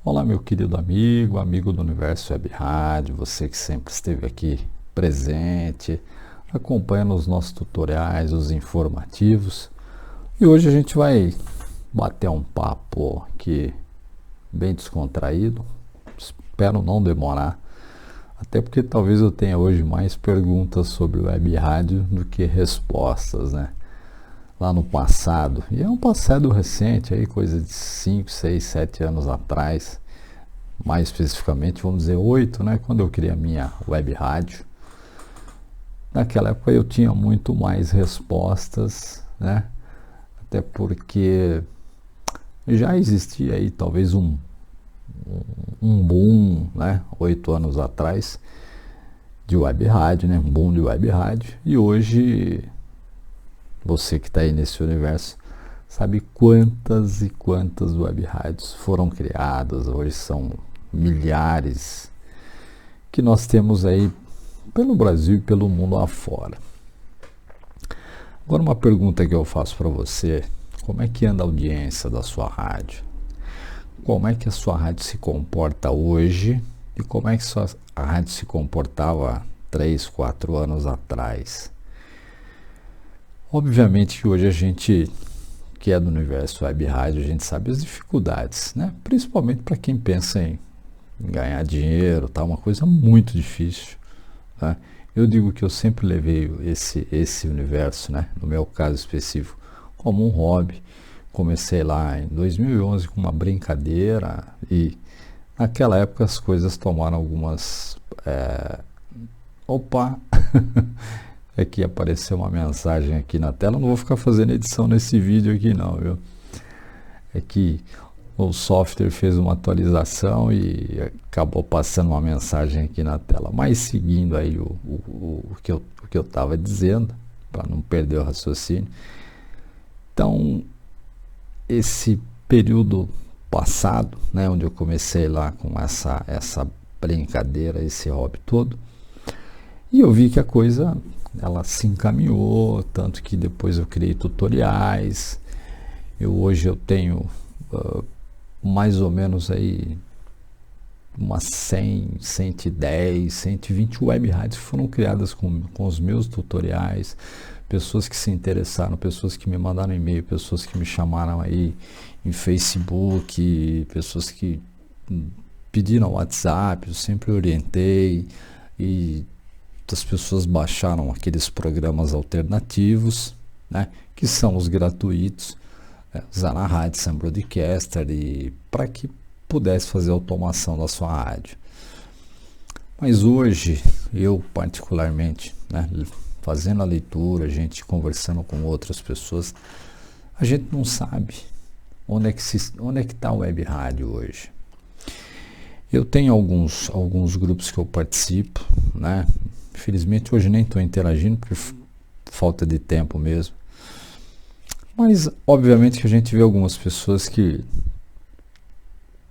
Olá, meu querido amigo, amigo do Universo Web Rádio, você que sempre esteve aqui presente, acompanhando os nossos tutoriais, os informativos. E hoje a gente vai bater um papo aqui bem descontraído, espero não demorar, até porque talvez eu tenha hoje mais perguntas sobre o Web Rádio do que respostas, né? Lá no passado, e é um passado recente, aí coisa de 5, 6, 7 anos atrás, mais especificamente, vamos dizer 8, né, quando eu criei a minha web rádio. Naquela época eu tinha muito mais respostas, né, até porque já existia aí talvez um boom, né, 8 anos atrás, de web rádio, né, um boom de web rádio, e hoje você que está aí nesse universo sabe quantas e quantas web rádios foram criadas. Hoje são milhares que nós temos aí pelo Brasil e pelo mundo afora. Agora uma pergunta que eu faço para você: como é que anda a audiência da sua rádio? Como é que a sua rádio se comporta hoje e como é que a rádio se comportava 3, 4 anos atrás? Obviamente que hoje a gente que é do universo web rádio, a gente sabe as dificuldades, né? Principalmente para quem pensa em ganhar dinheiro, tá? Uma coisa muito difícil, tá? Eu digo que eu sempre levei esse universo, né? No meu caso específico, como um hobby. Comecei lá em 2011 com uma brincadeira e naquela época as coisas tomaram algumas... Opa! É que apareceu uma mensagem aqui na tela, não vou ficar fazendo edição nesse vídeo aqui não, viu? É que o software fez uma atualização e acabou passando uma mensagem aqui na tela. Mas seguindo aí o que eu estava dizendo, para não perder o raciocínio. Então, esse período passado, né, onde eu comecei lá com essa brincadeira, esse hobby todo, e eu vi que a coisa ela se encaminhou, tanto que depois eu criei tutoriais. Hoje eu tenho mais ou menos aí umas 100, 110, 120 web rádios que foram criadas com os meus tutoriais, pessoas que se interessaram, pessoas que me mandaram e-mail, pessoas que me chamaram aí em Facebook, pessoas que pediram WhatsApp, eu sempre orientei, e as pessoas baixaram aqueles programas alternativos, né, que são os gratuitos, usar a rádio Sam Broadcaster, e para que pudesse fazer a automação da sua rádio. Mas hoje, eu particularmente, né, fazendo a leitura, a gente conversando com outras pessoas, a gente não sabe onde é que está o web rádio hoje. Eu tenho alguns grupos que eu participo, né? Infelizmente hoje nem estou interagindo por falta de tempo mesmo. Mas obviamente que a gente vê algumas pessoas que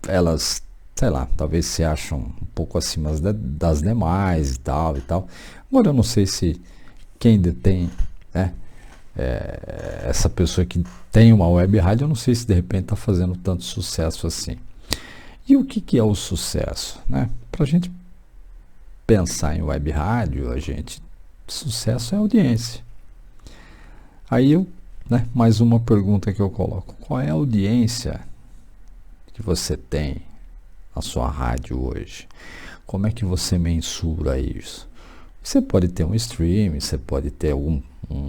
elas, sei lá, talvez se acham um pouco acima das demais e tal e tal. Agora eu não sei se quem detém, né, essa pessoa que tem uma web rádio, eu não sei se de repente está fazendo tanto sucesso assim. E o que é o sucesso, né? Para a gente pensar em web rádio, sucesso é audiência. Aí né, mais uma pergunta que eu coloco: qual é a audiência que você tem na sua rádio hoje? Como é que você mensura isso? Você pode ter um stream, você pode ter um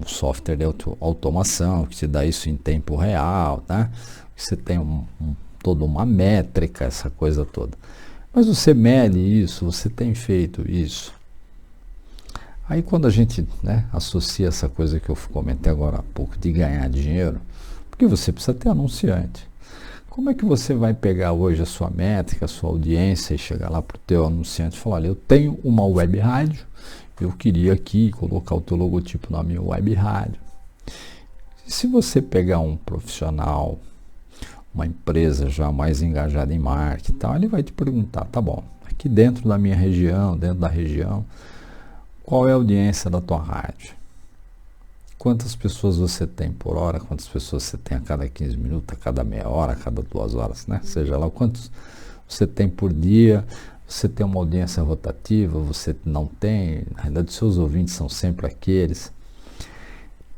software de automação que te dá isso em tempo real, né? Você tem toda uma métrica, essa coisa toda. Mas você mede isso, você tem feito isso. Aí quando a gente, né, associa essa coisa que eu comentei agora há pouco de ganhar dinheiro, porque você precisa ter anunciante. Como é que você vai pegar hoje a sua métrica, a sua audiência e chegar lá para o teu anunciante e falar: olha, eu tenho uma web rádio, eu queria aqui colocar o teu logotipo na minha web rádio. E se você pegar um profissional, uma empresa já mais engajada em marketing e tal, ele vai te perguntar: tá bom, aqui dentro da minha região, dentro da região, qual é a audiência da tua rádio? Quantas pessoas você tem por hora? Quantas pessoas você tem a cada 15 minutos, a cada meia hora, a cada 2 horas, né? Seja lá quantos você tem por dia, você tem uma audiência rotativa, você não tem, na realidade os seus ouvintes são sempre aqueles.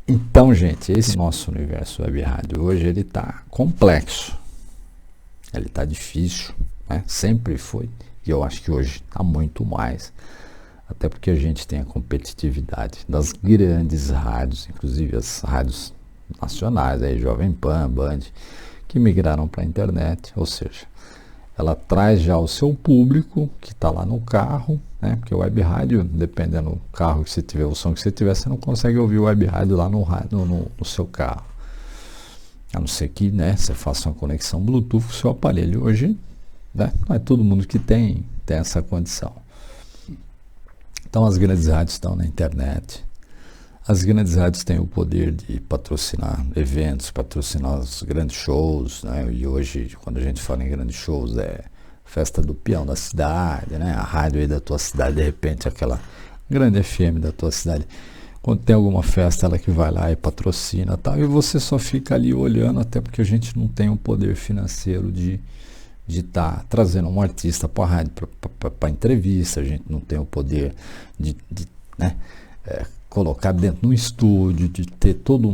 Então, gente, esse nosso universo web rádio hoje, ele está complexo, ele está difícil, né? Sempre foi, e eu acho que hoje está muito mais, até porque a gente tem a competitividade das grandes rádios, inclusive as rádios nacionais, aí, Jovem Pan, Band, que migraram para a internet, ou seja, ela traz já o seu público que está lá no carro, né? Porque o web rádio, dependendo do carro que você tiver, o som que você tiver, você não consegue ouvir o web rádio lá no seu carro. A não ser que, né, você faça uma conexão Bluetooth com o seu aparelho. Hoje, né, não é todo mundo que tem essa condição. Então as grandes rádios estão na internet. As grandes rádios têm o poder de patrocinar eventos, patrocinar os grandes shows, né? E hoje, quando a gente fala em grandes shows, é festa do peão da cidade, né? A rádio aí da tua cidade, de repente, aquela grande FM da tua cidade. Quando tem alguma festa, ela que vai lá e patrocina e tal, e você só fica ali olhando, até porque a gente não tem o poder financeiro de estar trazendo um artista para a rádio, para entrevista, a gente não tem o poder de né? Colocar dentro de um estúdio, de ter toda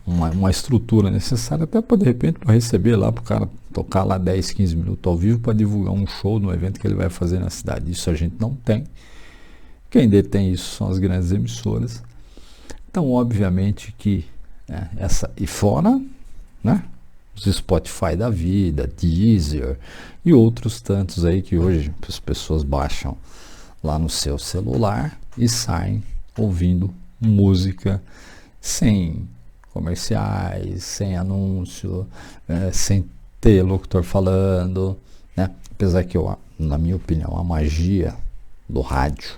uma estrutura necessária, até para de repente para receber lá, para o cara tocar lá 10, 15 minutos ao vivo para divulgar um show no evento que ele vai fazer na cidade. Isso a gente não tem. Quem detém isso são as grandes emissoras. Então, obviamente que e fora, né, os Spotify da vida, Deezer e outros tantos aí que hoje as pessoas baixam lá no seu celular e saem ouvindo música sem comerciais, sem anúncio, sem ter locutor falando, né? Apesar que na minha opinião, a magia do rádio,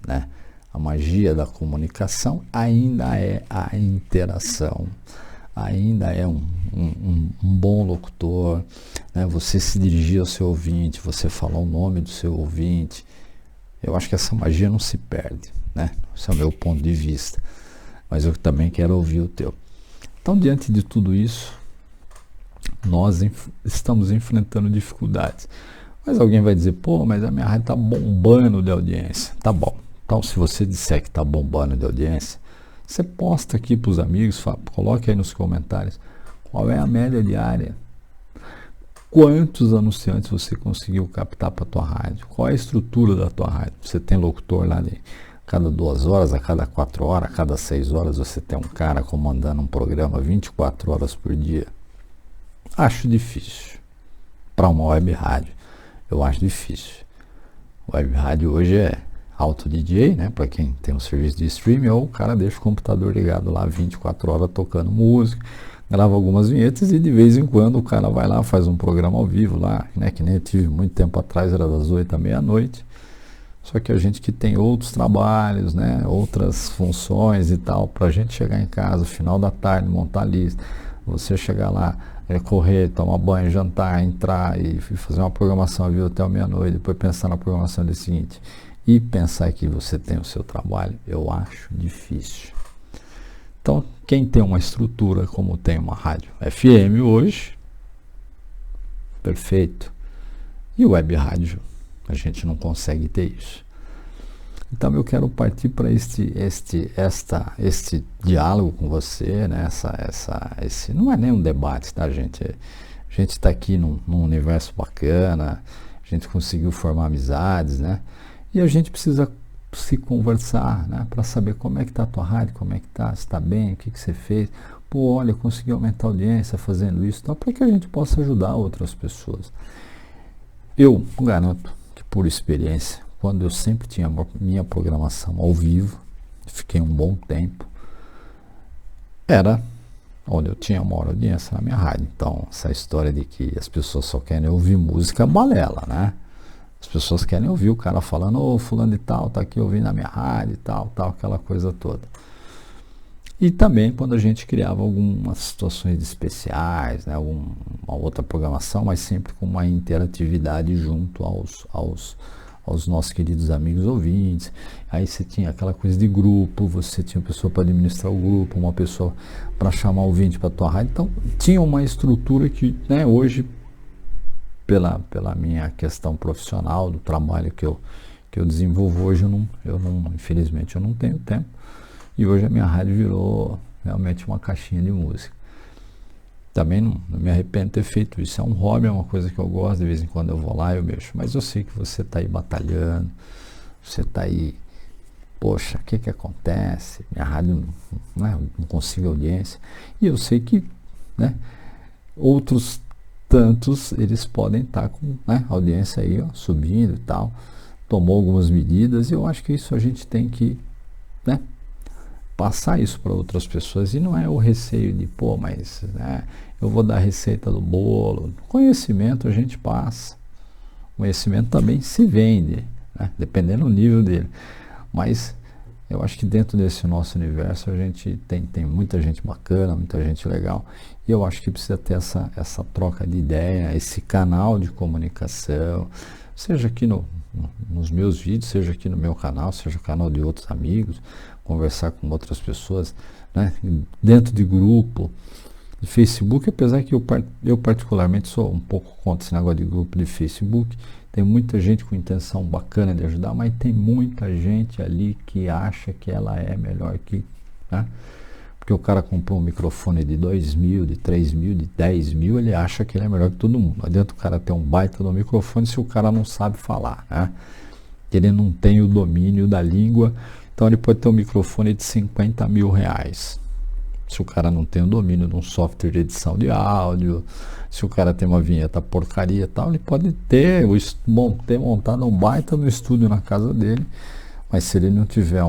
né? A magia da comunicação ainda é a interação, ainda é um bom locutor, né? Você se dirigir ao seu ouvinte, você falar o nome do seu ouvinte. Eu acho que essa magia não se perde, né? Esse é o meu ponto de vista, mas eu também quero ouvir o teu. Então, diante de tudo isso, nós estamos enfrentando dificuldades. Mas alguém vai dizer, pô, mas a minha rádio está bombando de audiência. Tá bom. Então, se você disser que está bombando de audiência, você posta aqui para os amigos, coloque aí nos comentários qual é a média diária. Quantos anunciantes você conseguiu captar para a tua rádio? Qual é a estrutura da tua rádio? Você tem locutor lá de cada 2 horas, a cada 4 horas, a cada 6 horas você tem um cara comandando um programa 24 horas por dia? Acho difícil. Para uma web rádio, eu acho difícil. Web rádio hoje é auto DJ, né? Para quem tem um serviço de streaming, ou o cara deixa o computador ligado lá 24 horas tocando música, grava algumas vinhetas e de vez em quando o cara vai lá, faz um programa ao vivo lá, né? Que nem eu tive muito tempo atrás, era das 8 à meia-noite. Só que a gente que tem outros trabalhos, né? Outras funções e tal, para a gente chegar em casa, final da tarde, montar a lista, você chegar lá, correr, tomar banho, jantar, entrar e fazer uma programação ao vivo até a meia-noite, depois pensar na programação do seguinte e pensar que você tem o seu trabalho, eu acho difícil. Então, quem tem uma estrutura como tem uma rádio FM hoje, perfeito. E web rádio, a gente não consegue ter isso. Então, eu quero partir para este diálogo com você, né? Esse não é nem um debate, tá, gente? A gente está aqui num universo bacana, a gente conseguiu formar amizades, né? E a gente precisa se conversar, né, para saber como é que está a tua rádio, como é que está, se está bem, o que você fez. Pô, olha, eu consegui aumentar a audiência fazendo isso, tá, para que a gente possa ajudar outras pessoas. Eu garanto que, por experiência, quando eu sempre tinha minha programação ao vivo, fiquei um bom tempo, era onde eu tinha maior audiência na minha rádio. Então, essa história de que as pessoas só querem ouvir música balela, né? As pessoas querem ouvir o cara falando, ô, fulano de tal, tá aqui ouvindo a minha rádio e tal, aquela coisa toda. E também quando a gente criava algumas situações especiais, né, uma outra programação, mas sempre com uma interatividade junto aos nossos queridos amigos ouvintes. Aí você tinha aquela coisa de grupo, você tinha uma pessoa para administrar o grupo, uma pessoa para chamar o ouvinte para a tua rádio. Então tinha uma estrutura que, né, hoje pela minha questão profissional, do trabalho que eu desenvolvo hoje, infelizmente eu não tenho tempo. E hoje a minha rádio virou realmente uma caixinha de música. Também não me arrependo de ter feito isso. É um hobby, é uma coisa que eu gosto, de vez em quando eu vou lá e eu mexo. Mas eu sei que você está aí batalhando, você está aí, poxa, o que acontece? Minha rádio não consigo audiência. E eu sei que, né, outros tantos, eles podem estar com, né, a audiência aí, ó, subindo e tal. Tomou algumas medidas e eu acho que isso a gente tem que, né, passar isso para outras pessoas. E não é o receio de, pô, mas, né, eu vou dar a receita do bolo. Conhecimento a gente passa. Conhecimento também se vende, né, dependendo do nível dele. Mas eu acho que dentro desse nosso universo a gente tem muita gente bacana, muita gente legal. E eu acho que precisa ter essa troca de ideia, esse canal de comunicação, seja aqui nos meus vídeos, seja aqui no meu canal, seja o canal de outros amigos, conversar com outras pessoas, né, dentro de grupo, de Facebook, apesar que eu particularmente sou um pouco contra esse negócio de grupo de Facebook. Tem muita gente com intenção bacana de ajudar, mas tem muita gente ali que acha que ela é melhor que, né? Porque o cara comprou um microfone de 2 mil, de 3 mil, de 10 mil, ele acha que ele é melhor que todo mundo. Não adianta o cara ter um baita no microfone se o cara não sabe falar, né? Ele não tem o domínio da língua. Então ele pode ter um microfone de 50 mil reais. Se o cara não tem o domínio de um software de edição de áudio, se o cara tem uma vinheta porcaria e tal, ele pode ter montado um baita no estúdio na casa dele, mas se ele não tiver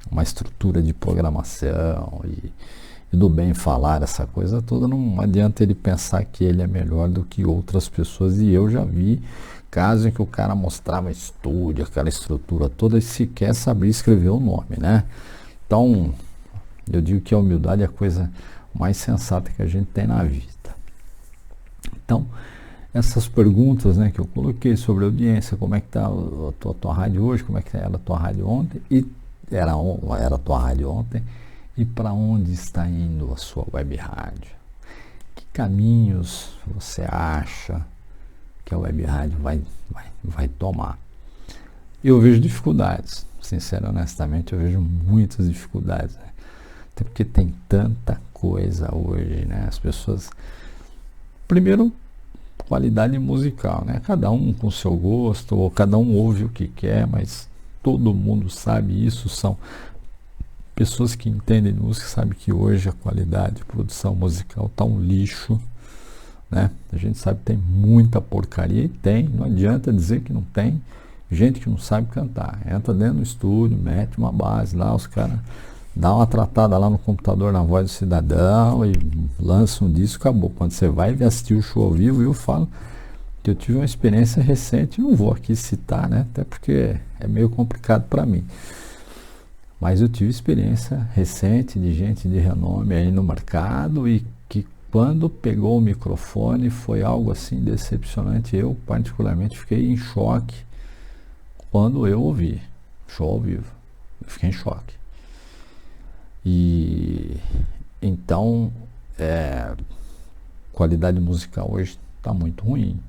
uma estrutura de programação e do bem falar, essa coisa toda, não adianta ele pensar que ele é melhor do que outras pessoas. E eu já vi casos em que o cara mostrava estúdio, aquela estrutura toda, e sequer sabia escrever o nome, né? Então, eu digo que a humildade é a coisa mais sensata que a gente tem na vida. Então, essas perguntas, né, que eu coloquei sobre a audiência, como é que está a tua rádio hoje, como é que era a tua rádio ontem, e era a tua rádio ontem, e para onde está indo a sua web rádio? Que caminhos você acha que a web rádio vai tomar? Eu vejo dificuldades, sincero, honestamente, eu vejo muitas dificuldades, né? Até porque tem tanta coisa hoje, né? As pessoas, primeiro, qualidade musical, né? Cada um com seu gosto, ou cada um ouve o que quer, mas todo mundo sabe isso. São pessoas que entendem música, sabem que hoje a qualidade de produção musical tá um lixo, né? A gente sabe que tem muita porcaria, e tem, não adianta dizer que não tem gente que não sabe cantar. Entra dentro do estúdio, mete uma base lá, os caras dá uma tratada lá no computador, na voz do cidadão, e lança um disco, acabou. Quando você vai assistir o show ao vivo, eu falo que eu tive uma experiência recente, não vou aqui citar, né, até porque é meio complicado para mim, mas eu tive experiência recente de gente de renome aí no mercado, e que quando pegou o microfone foi algo assim decepcionante. Eu particularmente fiquei em choque quando eu ouvi show ao vivo, eu fiquei em choque. E então, qualidade musical hoje está muito ruim.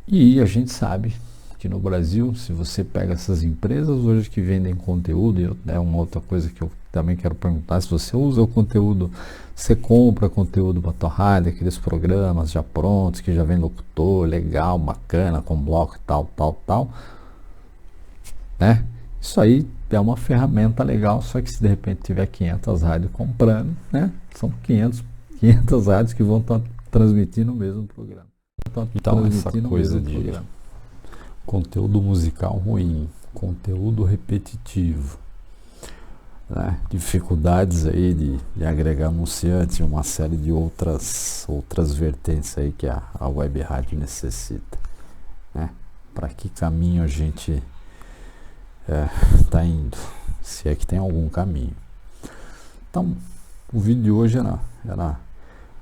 E a gente sabe que no Brasil, se você pega essas empresas hoje que vendem conteúdo, é uma outra coisa que eu também quero perguntar: se você usa o conteúdo, você compra conteúdo para tua rádio, aqueles programas já prontos, que já vem locutor, legal, bacana, com bloco tal, né? Isso aí é uma ferramenta legal, só que se de repente tiver 500 rádios comprando, né? São 500 rádios que vão estar transmitindo o mesmo programa. Então, essa coisa de conteúdo musical ruim, conteúdo repetitivo, né? Dificuldades aí de agregar anunciantes, uma série de outras vertentes aí que a web rádio necessita, né? Para que caminho a gente tá indo, se é que tem algum caminho. Então, o vídeo de hoje era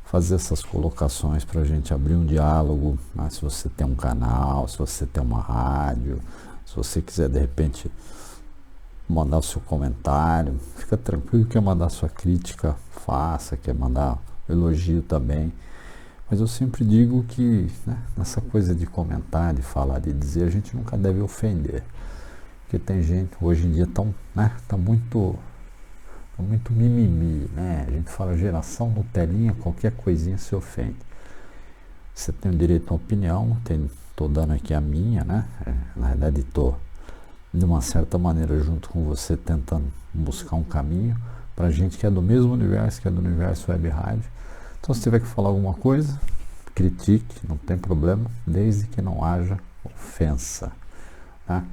fazer essas colocações para a gente abrir um diálogo, né? Se você tem um canal, se você tem uma rádio, se você quiser de repente mandar o seu comentário, fica tranquilo. Quer mandar sua crítica, faça. Quer mandar elogio também, Mas eu sempre digo que, né, nessa coisa de comentar, de falar, de dizer, a gente nunca deve ofender. Porque tem gente, hoje em dia, tá muito mimimi, né? A gente fala geração Nutelinha, qualquer coisinha se ofende. Você tem o direito à opinião, tô dando aqui a minha, né? Na verdade, estou de uma certa maneira junto com você tentando buscar um caminho para gente que é do mesmo universo, que é do universo Web Rádio. Então, se tiver que falar alguma coisa, critique, não tem problema, desde que não haja ofensa, tá?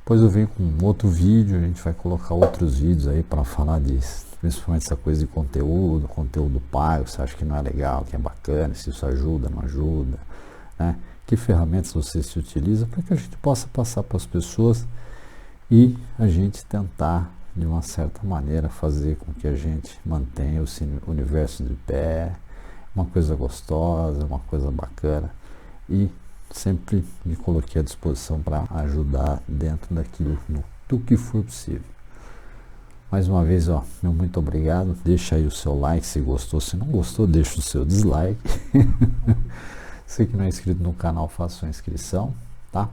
Depois eu venho com outro vídeo, a gente vai colocar outros vídeos aí para falar disso, principalmente essa coisa de conteúdo pago, se acha que não é legal, que é bacana, se isso ajuda, não ajuda, né? Que ferramentas você se utiliza para que a gente possa passar para as pessoas e a gente tentar, de uma certa maneira, fazer com que a gente mantenha o universo de pé, uma coisa gostosa, uma coisa bacana, e sempre me coloquei à disposição para ajudar dentro daquilo do que for possível. Mais uma vez, meu muito obrigado. Deixa aí o seu like se gostou, se não gostou, deixa o seu dislike. Você que não é inscrito no canal, faça sua inscrição, tá?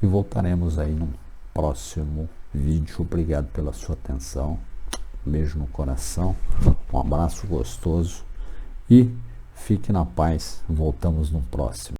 E voltaremos aí num próximo vídeo. Obrigado pela sua atenção. Beijo no coração. Um abraço gostoso e fique na paz. Voltamos no próximo.